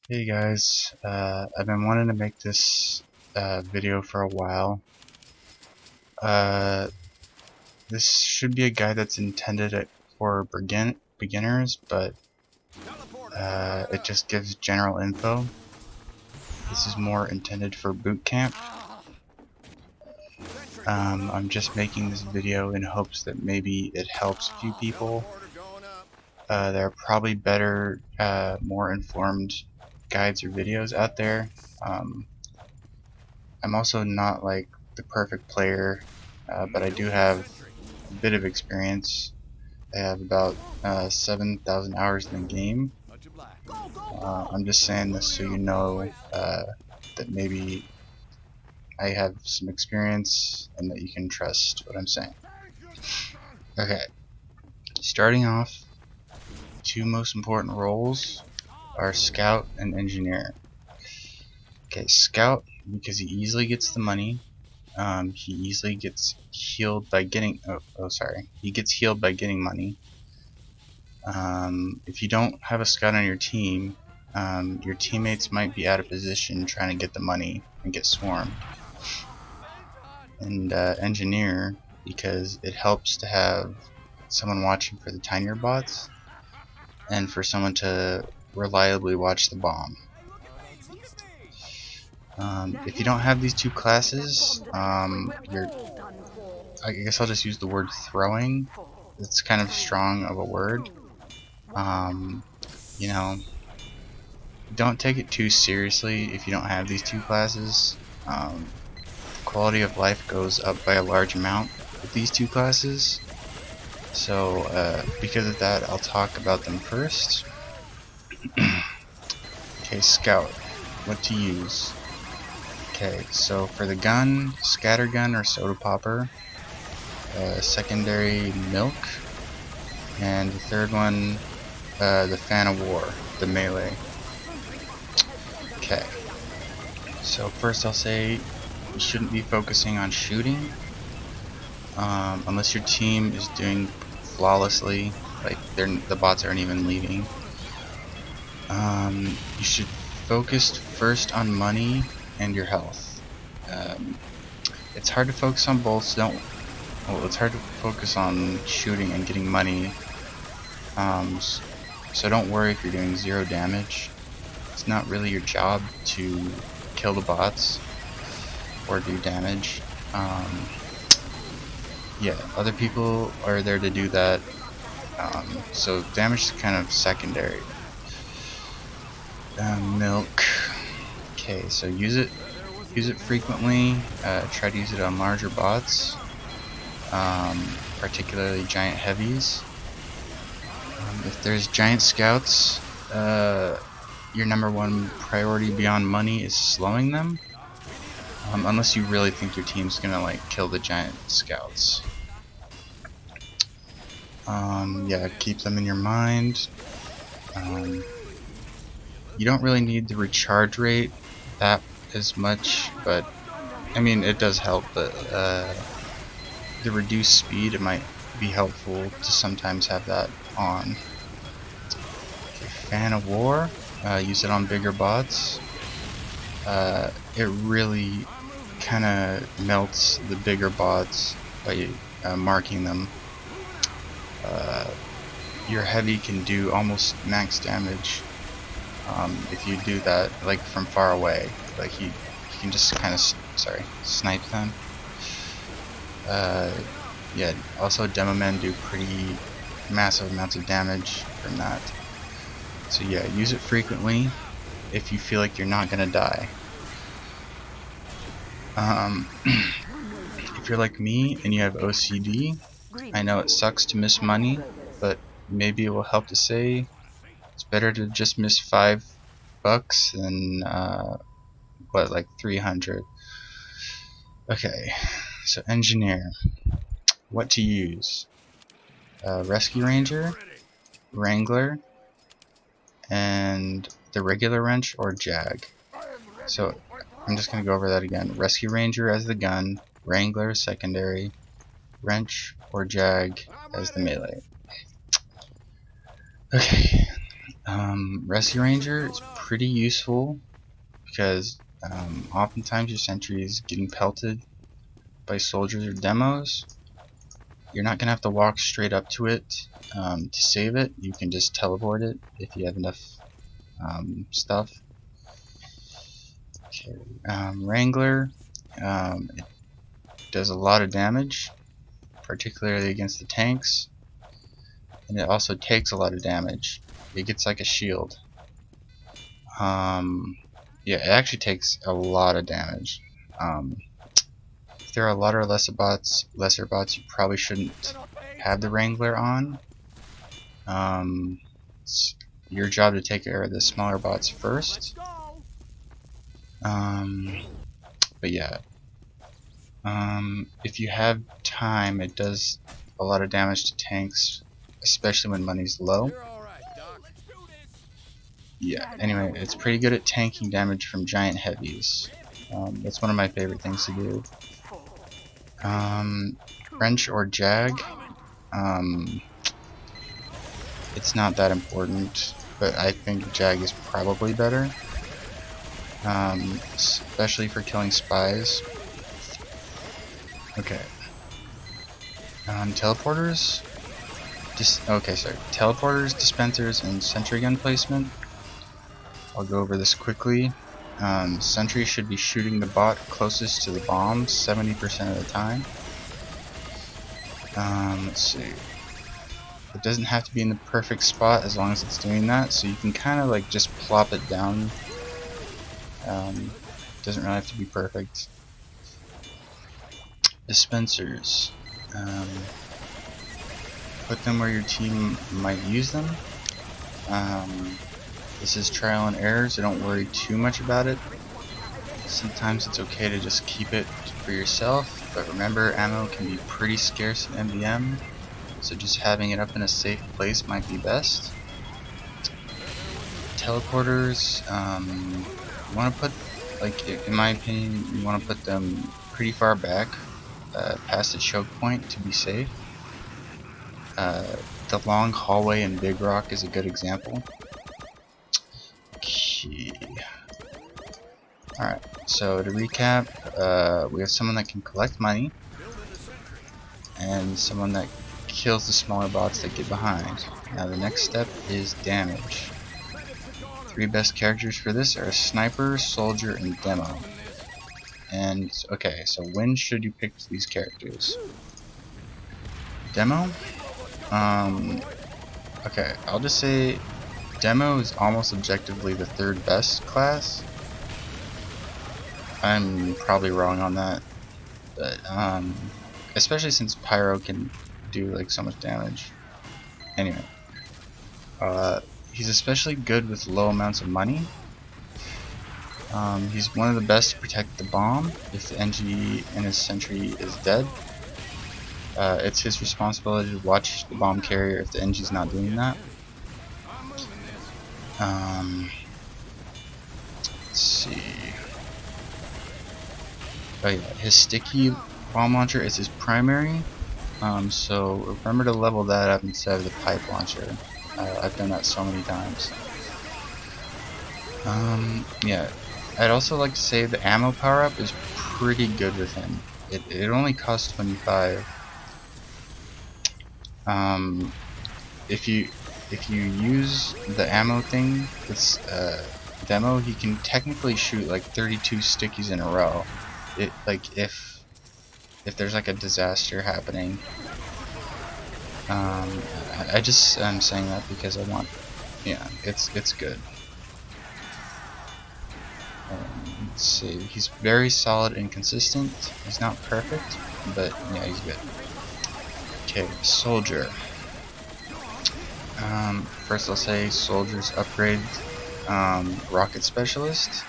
Hey guys, I've been wanting to make this video for a while. Uh, this should be a guide that's intended for beginners, but it just gives general info. This is more intended for boot camp. I'm just making this video in hopes that maybe it helps a few people. There are probably better, more informed guides or videos out there. I'm also not like the perfect player, but I do have a bit of experience. I have about 7,000 hours in the game. I'm just saying this so you know that maybe I have some experience and that you can trust what I'm saying. Okay, starting off, two most important roles are Scout and Engineer. Okay, Scout, because he easily gets the money. He easily gets healed by getting. Sorry. He gets healed by getting money. If you don't have a scout on your team, your teammates might be out of position trying to get the money and get swarmed. And engineer, because it helps to have someone watching for the tinier bots and for someone to reliably watch the bomb. If you don't have these two classes, I guess I'll just use the word throwing. It's kind of strong of a word. You know, don't take it too seriously if you don't have these two classes. Quality of life goes up by a large amount with these two classes. So because of that, I'll talk about them first. Okay, Scout. What to use? Okay, so for the gun, scattergun or soda popper. Secondary milk, and the third one, the fan of war, the melee. Okay, so first I'll say you shouldn't be focusing on shooting unless your team is doing flawlessly, like the bots aren't even leaving. You should focus first on money and your health. It's hard to focus on both, so it's hard to focus on shooting and getting money, so don't worry if you're doing 0 damage. It's not really your job to kill the bots or do damage. Yeah, other people are there to do that, so damage is kind of secondary. Milk. Okay, so use it frequently. Try to use it on larger bots. Particularly giant heavies. If there's giant scouts, your #1 priority beyond money is slowing them, unless you really think your team's gonna like kill the giant scouts. Yeah, keep them in your mind. You don't really need the recharge rate that as much, but I mean it does help, but the reduced speed, it might be helpful to sometimes have that on. Okay, fan of war, use it on bigger bots. It really kind of melts the bigger bots by marking them. Your heavy can do almost max damage if you do that like from far away. Like you can just kind of snipe them. Yeah, also demo men do pretty massive amounts of damage from that. So yeah, use it frequently if you feel like you're not gonna die. If you're like me and you have OCD, I know it sucks to miss money, but maybe it will help to say it's better to just miss $5 than what, like 300. Okay, so engineer, what to use? Rescue ranger, wrangler, and the regular wrench or jag. So I'm just gonna go over that again. Rescue ranger as the gun, wrangler secondary, wrench or jag as the melee. Okay, Rescue Ranger is pretty useful because oftentimes your sentry is getting pelted by soldiers or demos. You're not gonna have to walk straight up to it to save it. You can just teleport it if you have enough stuff. Okay. Wrangler, it does a lot of damage, particularly against the tanks, and it also takes a lot of damage. It gets like a shield. Yeah, it actually takes a lot of damage. If there are a lot of lesser bots, you probably shouldn't have the Wrangler on. It's your job to take care of the smaller bots first. But yeah, if you have time, it does a lot of damage to tanks, especially when money's low. Yeah, anyway, it's pretty good at tanking damage from giant heavies. That's one of my favorite things to do. Wrench or Jag, it's not that important, but I think Jag is probably better, especially for killing spies. Okay. Teleporters? Teleporters, dispensers, and sentry gun placement. I'll go over this quickly. Sentry should be shooting the bot closest to the bombs 70% of the time. Let's see. It doesn't have to be in the perfect spot as long as it's doing that, so you can kind of like just plop it down. Doesn't really have to be perfect. Dispensers. Put them where your team might use them. This is trial and error, so don't worry too much about it. Sometimes it's okay to just keep it for yourself, but remember, ammo can be pretty scarce in MvM, so just having it up in a safe place might be best. Teleporters, you want to put, like, in my opinion, you want to put them pretty far back, past the choke point to be safe. The long hallway in Big Rock is a good example. Okay. Alright, so to recap, we have someone that can collect money, and someone that kills the smaller bots that get behind. Now the next step is damage. Three best characters for this are Sniper, Soldier, and Demo. And, okay, so when should you pick these characters? Demo? Okay, I'll just say Demo is almost objectively the third best class. I'm probably wrong on that, but especially since Pyro can do like so much damage. Anyway, he's especially good with low amounts of money. He's one of the best to protect the bomb if the NG in his sentry is dead. It's his responsibility to watch the bomb carrier if the NG's not doing that. Let's see. Oh yeah, his sticky bomb launcher is his primary. So remember to level that up instead of the pipe launcher. I've done that so many times. Yeah, I'd also like to say the ammo power up is pretty good with him. It only costs 25. If you use the ammo thing with Demo, he can technically shoot like 32 stickies in a row. Like if there's like a disaster happening. I just am saying that because I want, yeah, it's good. Let's see, he's very solid and consistent. He's not perfect, but yeah, he's good. Okay, Soldier. First I'll say Soldier's upgrade, Rocket Specialist.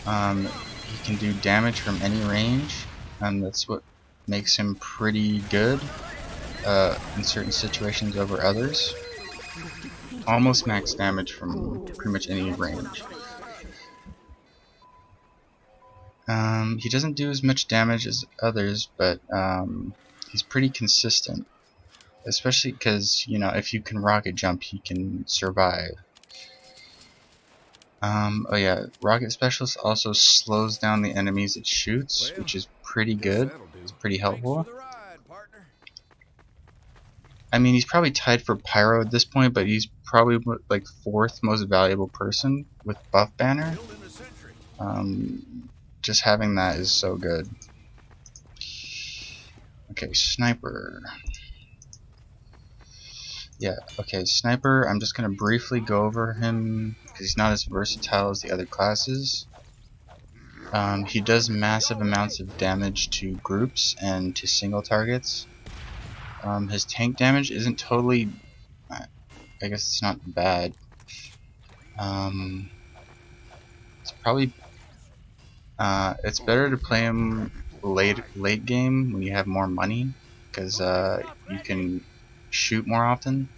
He can do damage from any range, and that's what makes him pretty good in certain situations over others. Almost max damage from pretty much any range. He doesn't do as much damage as others, but he's pretty consistent. especially because, you know, if you can rocket jump, he can survive. Oh yeah, rocket specialist also slows down the enemies it shoots, which is pretty good. It's pretty helpful. I mean, he's probably tied for Pyro at this point, but he's probably like 4th most valuable person with buff banner. Just having that is so good. Okay, sniper. Yeah, okay, sniper. I'm just gonna briefly go over him because he's not as versatile as the other classes. He does massive amounts of damage to groups and to single targets. His tank damage isn't totally, I guess it's not bad. It's probably, it's better to play him late game when you have more money, because you can shoot more often.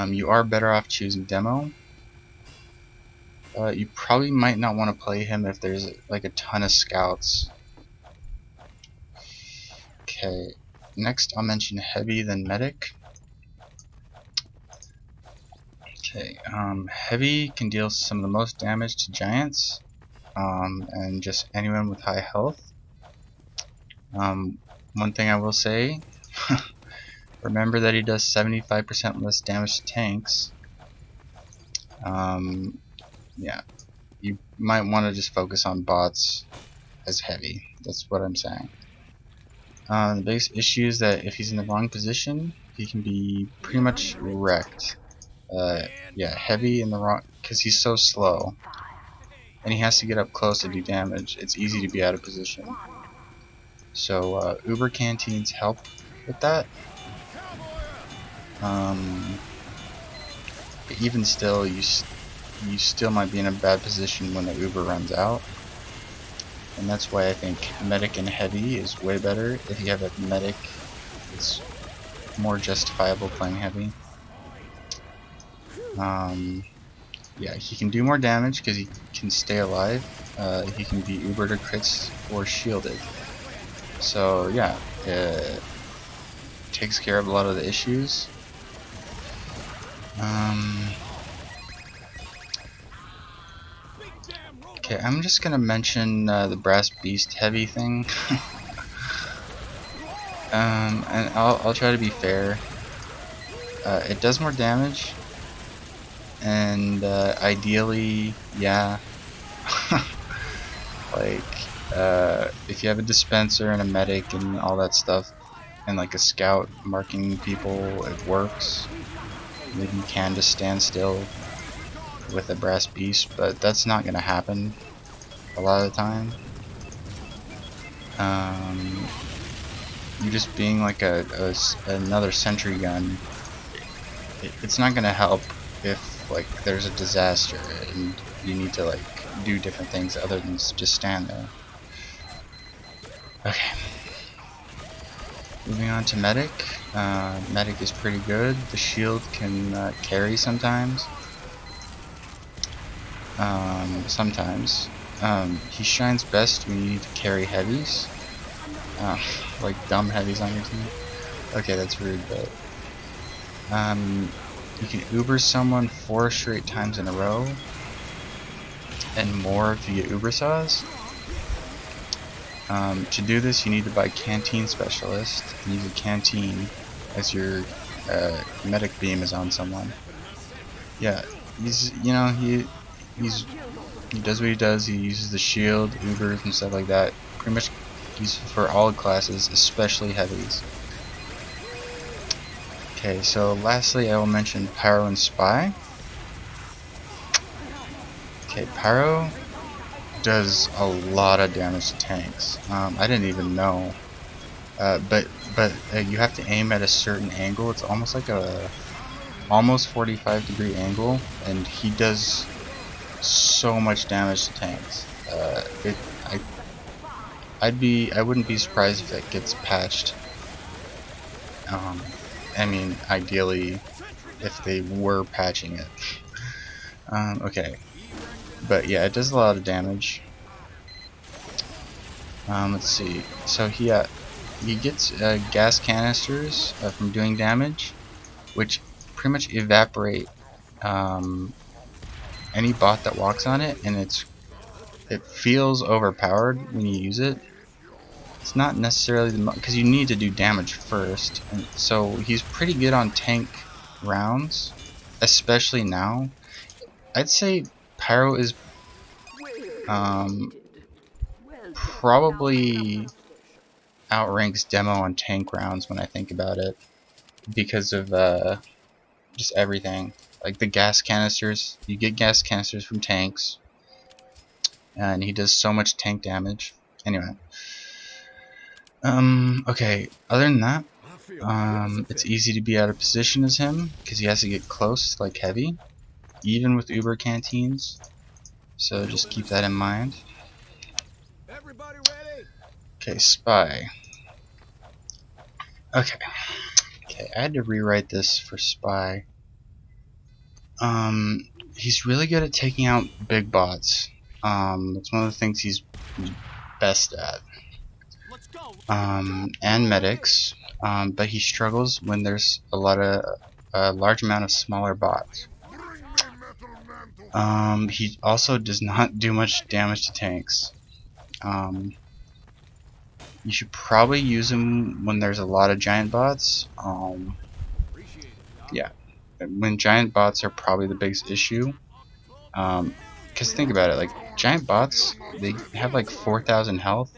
You are better off choosing demo. You probably might not want to play him if there's like a ton of scouts. Okay, next I'll mention heavy, then medic. Okay, heavy can deal some of the most damage to giants, and just anyone with high health. One thing I will say, remember that he does 75% less damage to tanks. Yeah, you might want to just focus on bots as heavy. That's what I'm saying. The biggest issue is that if he's in the wrong position, he can be pretty much wrecked. Yeah, heavy in the wrong, because he's so slow, and he has to get up close to do damage. It's easy to be out of position. So Uber canteens help with that. But even still, you still might be in a bad position when the Uber runs out. And that's why I think medic and heavy is way better. If you have a medic, it's more justifiable playing heavy. Yeah, he can do more damage because he can stay alive. He can be Uber to crits or shielded. So yeah, it takes care of a lot of the issues. Okay, I'm just gonna mention the Brass Beast heavy thing. And I'll try to be fair. It does more damage, and ideally, yeah. Like, if you have a dispenser and a medic and all that stuff, and like a scout marking people, it works. Maybe you can just stand still with a Brass Beast, but that's not gonna happen a lot of the time. You just being like another sentry gun, it's not gonna help if like there's a disaster and you need to like do different things other than just stand there. Okay. Moving on to medic. Medic is pretty good. The shield can carry sometimes. Sometimes. He shines best when you need to carry heavies. Like dumb heavies on your team. Okay, that's rude, but you can Uber someone 4 straight times in a row, and more if you get Uber saws. To do this, you need to buy Canteen Specialist and use a canteen as your medic beam is on someone. Yeah, he does what he does. He uses the shield, Ubers, and stuff like that. Pretty much useful for all classes, especially heavies. Okay, so lastly I will mention Pyro and Spy. Okay, Pyro does a lot of damage to tanks. I didn't even know. But you have to aim at a certain angle. It's almost like a almost 45-degree angle, and he does so much damage to tanks. I wouldn't be surprised if it gets patched. I mean, ideally, if they were patching it. Okay, but yeah, it does a lot of damage. Let's see. So he gets gas canisters from doing damage, which pretty much evaporate any bot that walks on it, and it feels overpowered when you use it. It's not necessarily the because you need to do damage first, and so he's pretty good on tank rounds, especially now. I'd say Pyro is probably outranks Demo on tank rounds when I think about it, because of just everything. Like the gas canisters, you get gas canisters from tanks, and he does so much tank damage. Anyway, okay. Other than that, it's easy to be out of position as him because he has to get close, like heavy, even with Uber canteens. So just keep that in mind. Okay, Spy. Okay, I had to rewrite this for Spy. He's really good at taking out big bots. It's one of the things he's best at. And medics. But he struggles when there's a large amount of smaller bots. He also does not do much damage to tanks. You should probably use him when there's a lot of giant bots. Yeah, when giant bots are probably the biggest issue. Because think about it, like giant bots, they have like 4,000 health.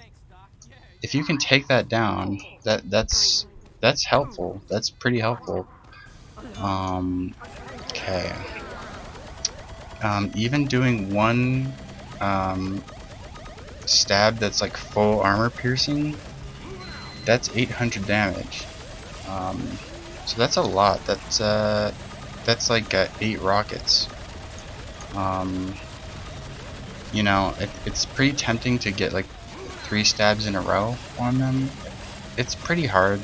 If you can take that down, that's helpful. That's pretty helpful. Okay. Even doing one stab that's like full armor piercing, that's 800 damage. So that's a lot. That's like 8 rockets. You know, it's pretty tempting to get like 3 stabs in a row on them. It's pretty hard.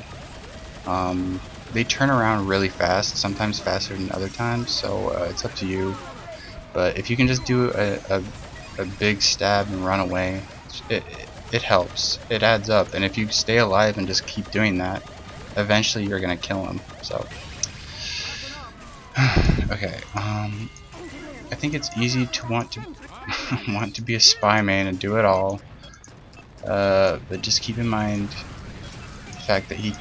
They turn around really fast, sometimes faster than other times, so it's up to you. But if you can just do a big stab and run away, it helps. It adds up, and if you stay alive and just keep doing that, eventually you're gonna kill him. So, okay. I think it's easy to want to want to be a spy main and do it all. But just keep in mind the fact that he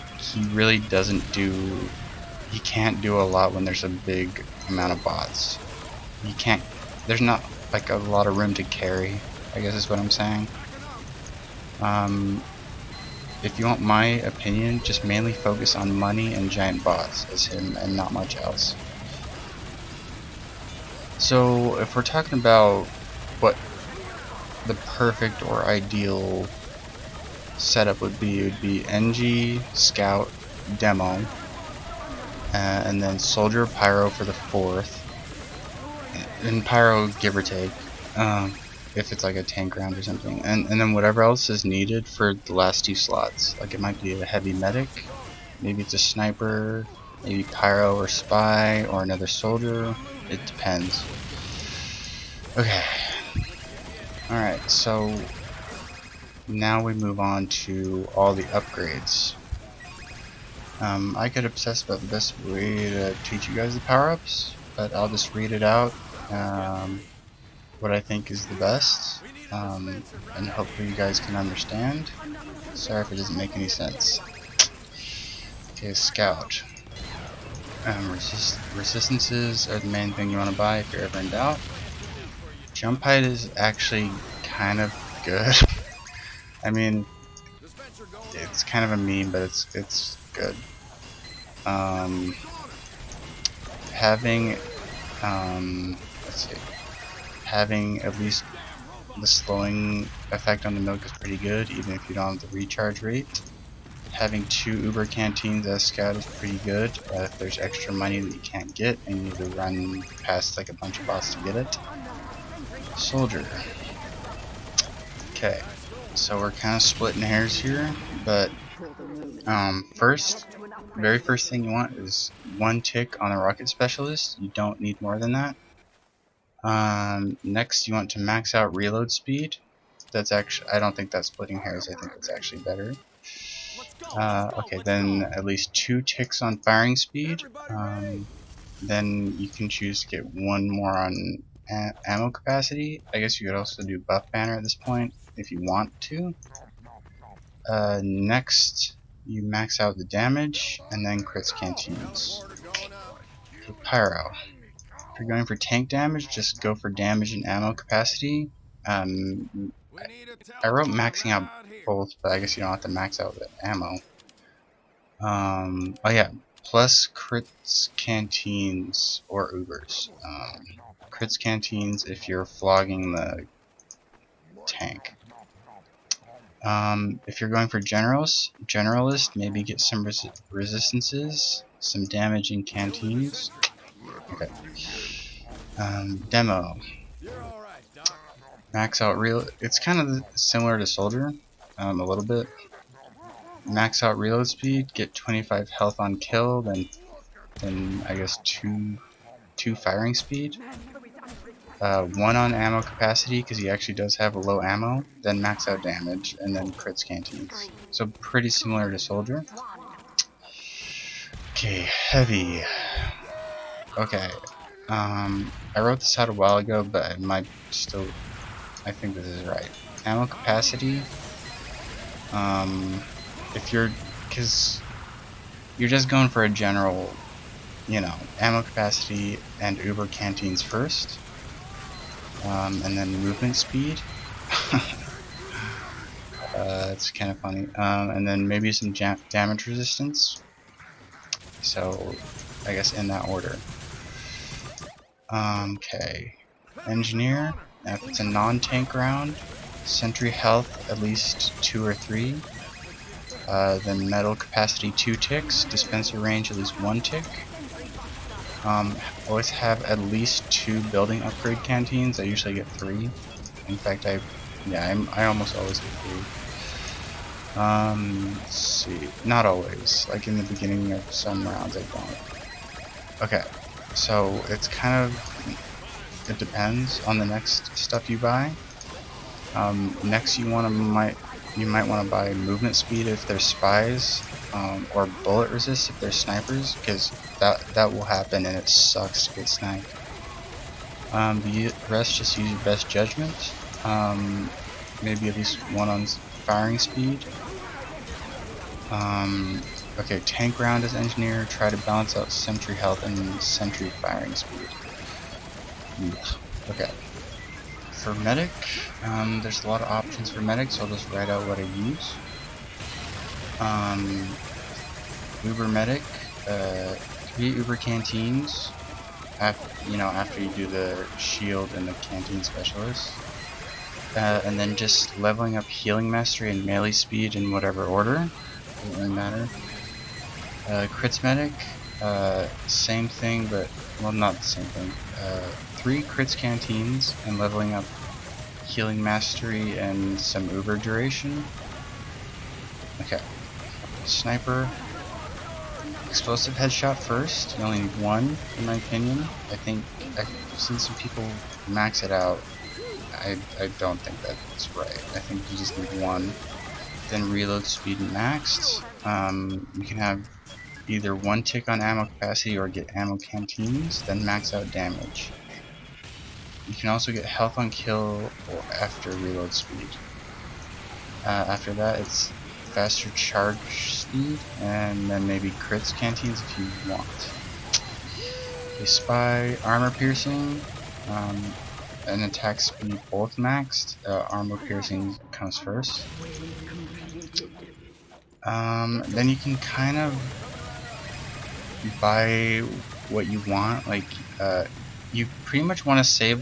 really doesn't do. He can't do a lot when there's a big amount of bots. He can't. There's not like a lot of room to carry, I guess is what I'm saying. If you want my opinion, just mainly focus on money and giant bots as him and not much else. So if we're talking about what the perfect or ideal setup would be, it would be NG, Scout, Demo, and then Soldier, Pyro for the 4th, and Pyro give or take, if it's like a tank round or something, and then whatever else is needed for the last 2 slots. Like it might be a heavy medic, maybe it's a sniper, maybe Pyro or Spy or another soldier. It depends. Okay. Alright, so now we move on to all the upgrades. I get obsessed about the best way to teach you guys the power-ups, but I'll just read it out, what I think is the best, and hopefully you guys can understand. Sorry if it doesn't make any sense. Okay, Scout. Resistances are the main thing you want to buy if you're ever in doubt. Jump height is actually kind of good. I mean, it's kind of a meme, but it's good. Having let's see, having at least the slowing effect on the milk is pretty good, even if you don't have the recharge rate. Having 2 Uber canteens as Scout is pretty good if there's extra money that you can't get and you need to run past like a bunch of bots to get it. Soldier. Okay, so we're kind of splitting hairs here, but very first thing you want is 1 tick on a rocket specialist. You don't need more than that. Next you want to max out reload speed. That's actually, I don't think that's splitting hairs, I think it's actually better. Okay, then at least 2 ticks on firing speed. Then you can choose to get 1 more on ammo capacity. I guess you could also do buff banner at this point if you want to. Next, you max out the damage, and then crits canteens. Okay, pyro. If you're going for tank damage, just go for damage and ammo capacity. I wrote maxing out both, but I guess you don't have to max out the ammo. Oh yeah, plus crits canteens or Ubers. Crits canteens if you're flogging the tank. If you're going for generalist, maybe get some resistances, some damage in canteens. Okay. Demo. Max out real. It's kind of similar to soldier, a little bit. Max out reload speed, get 25 health on kill, then I guess two firing speed. 1 on ammo capacity because he actually does have a low ammo, then max out damage, and then crits canteens. So pretty similar to soldier. Okay, heavy. Okay, I wrote this out a while ago, but I might still. I think this is right. Ammo capacity. If you're, because you're just going for a general, ammo capacity and Uber canteens first. And then movement speed. It's kind of funny. And then maybe some damage resistance. So, I guess in that order. Okay. Engineer. Now if it's a non-tank round, sentry health at least 2 or 3. Then metal capacity 2 ticks. Dispenser range at least 1 tick. Always have at least 2 building upgrade canteens. I usually get 3. In fact, I almost always get 3. Let's see. Not always. Like in the beginning of some rounds, I don't. Okay, so it's kind of, it depends on the next stuff you buy. Next, you might want to buy movement speed if there's spies, or bullet resist if there's snipers, because that will happen and it sucks to get sniped. The rest, just use your best judgment. Maybe at least 1 on firing speed. Okay, tank round as engineer. Try to balance out sentry health and sentry firing speed. Okay. For medic, there's a lot of options for medic, so I'll just write out what I use. Uber medic, 3 Uber canteens. After you do the shield and the canteen specialist. And then just leveling up healing mastery and melee speed in whatever order. Doesn't really matter. Crits medic, same thing, but, well, not the same thing. 3 crits canteens and leveling up healing mastery and some Uber duration. Okay. Sniper. Explosive headshot first. You only need 1, in my opinion. I think I've seen some people max it out. I don't think that's right. I think you just need 1. Then reload speed maxed. You can have either 1 tick on ammo capacity or get ammo canteens, then max out damage. You can also get health on kill or after reload speed. After that, it's faster charge speed, and then maybe crits canteens if you want. Okay, spy, armor piercing, and attack speed both maxed. Armor piercing comes first. Then you can kind of buy what you want. Like, you pretty much want to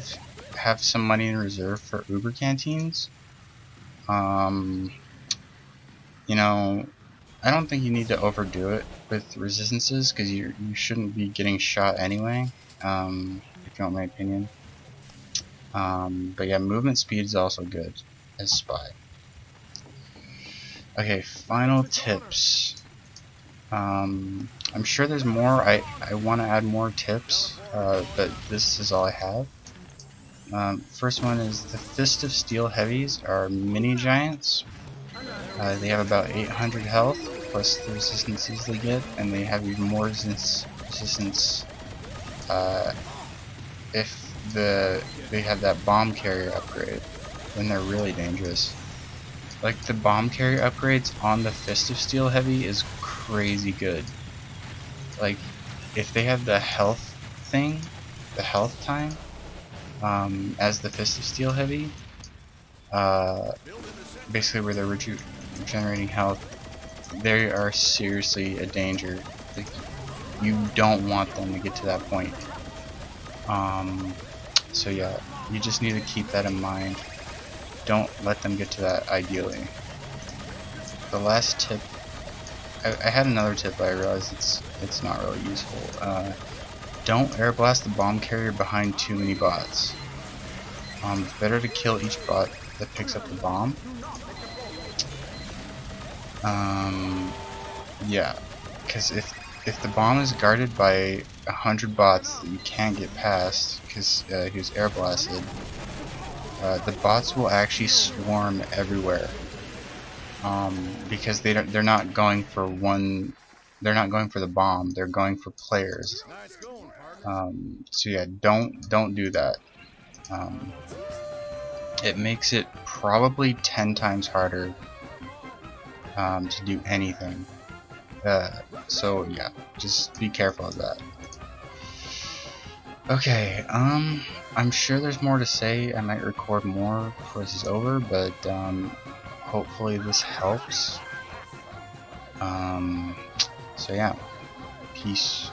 have some money in reserve for Uber canteens. I don't think you need to overdo it with resistances, because you shouldn't be getting shot anyway, if you want my opinion. But yeah, movement speed is also good as spy. Okay, final tips. I'm sure there's more. I want to add more tips, but this is all I have. First one is the Fist of Steel heavies are mini giants. They have about 800 health plus the resistances they get, and they have even more resistance if they have that bomb carrier upgrade. Then they're really dangerous. Like the bomb carrier upgrades on the Fist of Steel Heavy is crazy good. Like if they have the health thing, the health time, as the Fist of Steel Heavy, basically where they're regenerating health, they are seriously a danger. Like, you don't want them to get to that point. So yeah, you just need to keep that in mind. Don't let them get to that ideally. The last tip, I had another tip, but I realized it's not really useful. Don't air blast the bomb carrier behind too many bots. It's better to kill each bot that picks up the bomb. Yeah, because if the bomb is guarded by 100 bots that you can't get past because he was air blasted, the bots will actually swarm everywhere. Because they're not going for they're not going for the bomb, they're going for players. So yeah, don't do that. It makes it probably 10 times harder to do anything. So yeah, just be careful of that. Okay, I'm sure there's more to say. I might record more before this is over, but hopefully this helps. So yeah, peace.